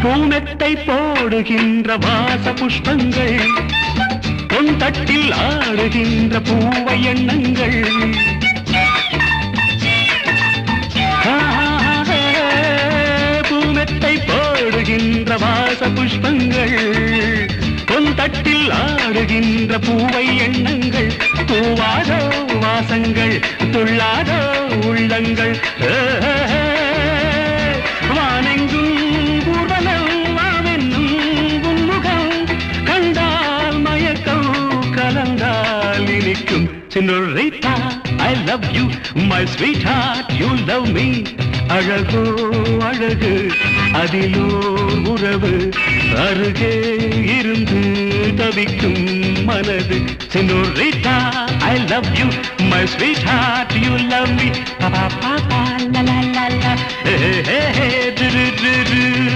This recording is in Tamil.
பூமெத்தை போடுகின்ற வாச புஷ்பங்கள் பொன் தட்டில் ஆடுகின்ற பூவை எண்ணங்கள் பூமெத்தை போடுகின்ற வாச புஷ்பங்கள் பொன் தட்டில் ஆடுகின்ற பூவை எண்ணங்கள் பூவாதோ வாசங்கள் துள்ளாதோ உள்ளங்கள் வானெங்கும் ஊர்வலம் வாவென்னும் உன்முகம் கண்டால் மயக்கம் கலந்தால் இனிக்கும் Senorita, I love you, my sweetheart, you love me. அழகோ அழகு அதிலோர் உறவு அருகே இருந்து தவிக்கும் மனது Senorita, I love you, my sweetheart, you love me. Pa pa pa pa la la la la. Hey hey hey.